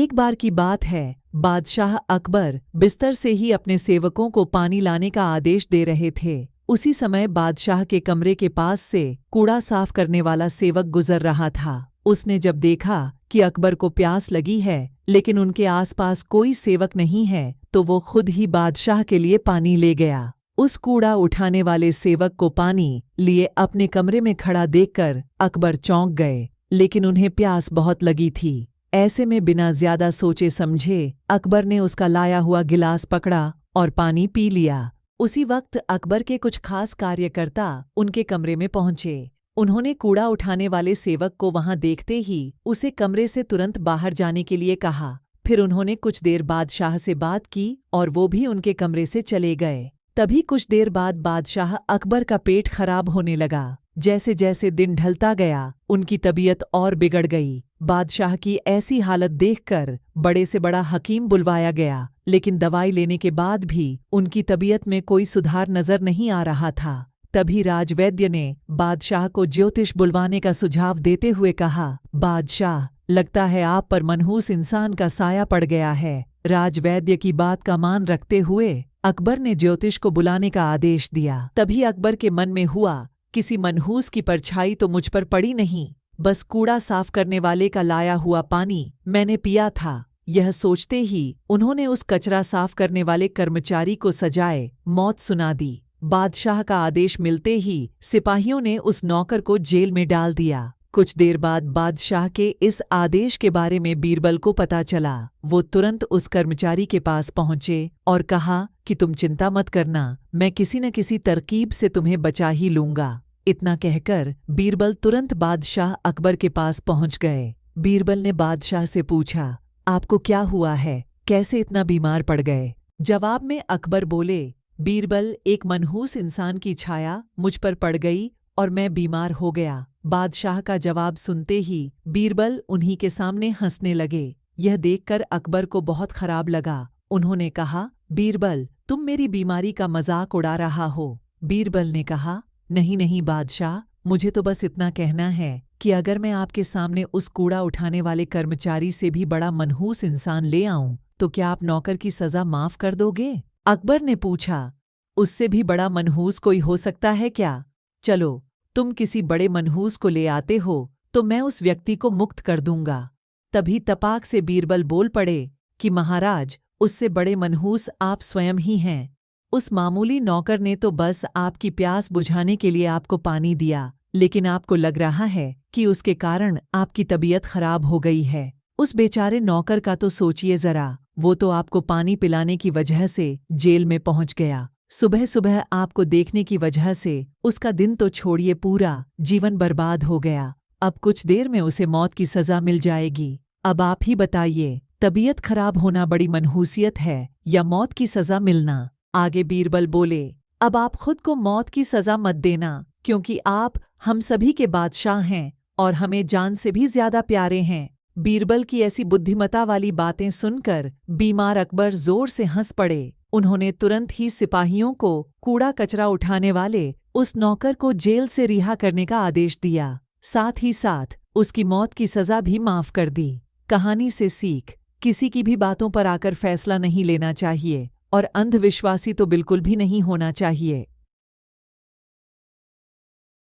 एक बार की बात है, बादशाह अकबर बिस्तर से ही अपने सेवकों को पानी लाने का आदेश दे रहे थे। उसी समय बादशाह के कमरे के पास से कूड़ा साफ करने वाला सेवक गुजर रहा था। उसने जब देखा कि अकबर को प्यास लगी है लेकिन उनके आसपास कोई सेवक नहीं है, तो वो खुद ही बादशाह के लिए पानी ले गया। उस कूड़ा उठाने वाले सेवक को पानी लिए अपने कमरे में खड़ा देखकर अकबर चौंक गए, लेकिन उन्हें प्यास बहुत लगी थी। ऐसे में बिना ज्यादा सोचे समझे अकबर ने उसका लाया हुआ गिलास पकड़ा और पानी पी लिया। उसी वक्त अकबर के कुछ खास कार्यकर्ता उनके कमरे में पहुंचे। उन्होंने कूड़ा उठाने वाले सेवक को वहां देखते ही उसे कमरे से तुरंत बाहर जाने के लिए कहा। फिर उन्होंने कुछ देर बादशाह से बात की और वो भी उनके कमरे से चले गए। तभी कुछ देर बाद बादशाह अकबर का पेट खराब होने लगा। जैसे जैसे दिन ढलता गया उनकी तबीयत और बिगड़ गई। बादशाह की ऐसी हालत देखकर बड़े से बड़ा हकीम बुलवाया गया, लेकिन दवाई लेने के बाद भी उनकी तबीयत में कोई सुधार नजर नहीं आ रहा था। तभी राजवैद्य ने बादशाह को ज्योतिष बुलवाने का सुझाव देते हुए कहा, बादशाह, लगता है आप पर मनहूस इंसान का साया पड़ गया है। राजवैद्य की बात का मान रखते हुए अकबर ने ज्योतिष को बुलाने का आदेश दिया। तभी अकबर के मन में हुआ, किसी मनहूस की परछाई तो मुझ पर पड़ी नहीं, बस कूड़ा साफ करने वाले का लाया हुआ पानी मैंने पिया था। यह सोचते ही उन्होंने उस कचरा साफ करने वाले कर्मचारी को सजाए मौत सुना दी। बादशाह का आदेश मिलते ही सिपाहियों ने उस नौकर को जेल में डाल दिया। कुछ देर बाद बादशाह के इस आदेश के बारे में बीरबल को पता चला। वो तुरंत उस कर्मचारी के पास पहुंचे और कहा कि तुम चिंता मत करना, मैं किसी न किसी तरकीब से तुम्हें बचा ही लूंगा। इतना कहकर बीरबल तुरंत बादशाह अकबर के पास पहुंच गए। बीरबल ने बादशाह से पूछा, आपको क्या हुआ है, कैसे इतना बीमार पड़ गए? जवाब में अकबर बोले, बीरबल, एक मनहूस इंसान की छाया मुझ पर पड़ गई और मैं बीमार हो गया। बादशाह का जवाब सुनते ही बीरबल उन्हीं के सामने हंसने लगे। यह देखकर अकबर को बहुत खराब लगा। उन्होंने कहा, बीरबल, तुम मेरी बीमारी का मजाक उड़ा रहा हो। बीरबल ने कहा, नहीं नहीं बादशाह, मुझे तो बस इतना कहना है कि अगर मैं आपके सामने उस कूड़ा उठाने वाले कर्मचारी से भी बड़ा मनहूस इंसान ले आऊं तो क्या आप नौकर की सजा माफ कर दोगे? अकबर ने पूछा, उससे भी बड़ा मनहूस कोई हो सकता है क्या? चलो, तुम किसी बड़े मनहूस को ले आते हो तो मैं उस व्यक्ति को मुक्त कर दूंगा। तभी तपाक से बीरबल बोल पड़े कि महाराज, उससे बड़े मनहूस आप स्वयं ही हैं। उस मामूली नौकर ने तो बस आपकी प्यास बुझाने के लिए आपको पानी दिया, लेकिन आपको लग रहा है कि उसके कारण आपकी तबीयत खराब हो गई है। उस बेचारे नौकर का तो सोचिए जरा, वो तो आपको पानी पिलाने की वजह से जेल में पहुंच गया। सुबह सुबह आपको देखने की वजह से उसका दिन तो छोड़िए, पूरा जीवन बर्बाद हो गया। अब कुछ देर में उसे मौत की सजा मिल जाएगी। अब आप ही बताइए, तबीयत खराब होना बड़ी मनहूसियत है या मौत की सजा मिलना? आगे बीरबल बोले, अब आप खुद को मौत की सजा मत देना, क्योंकि आप हम सभी के बादशाह हैं और हमें जान से भी ज्यादा प्यारे हैं। बीरबल की ऐसी बुद्धिमता वाली बातें सुनकर बीमार अकबर जोर से हंस पड़े। उन्होंने तुरंत ही सिपाहियों को कूड़ा कचरा उठाने वाले उस नौकर को जेल से रिहा करने का आदेश दिया। साथ ही साथ उसकी मौत की सजा भी माफ कर दी। कहानी से सीख, किसी की भी बातों पर आकर फैसला नहीं लेना चाहिए और अंधविश्वासी तो बिल्कुल भी नहीं होना चाहिए।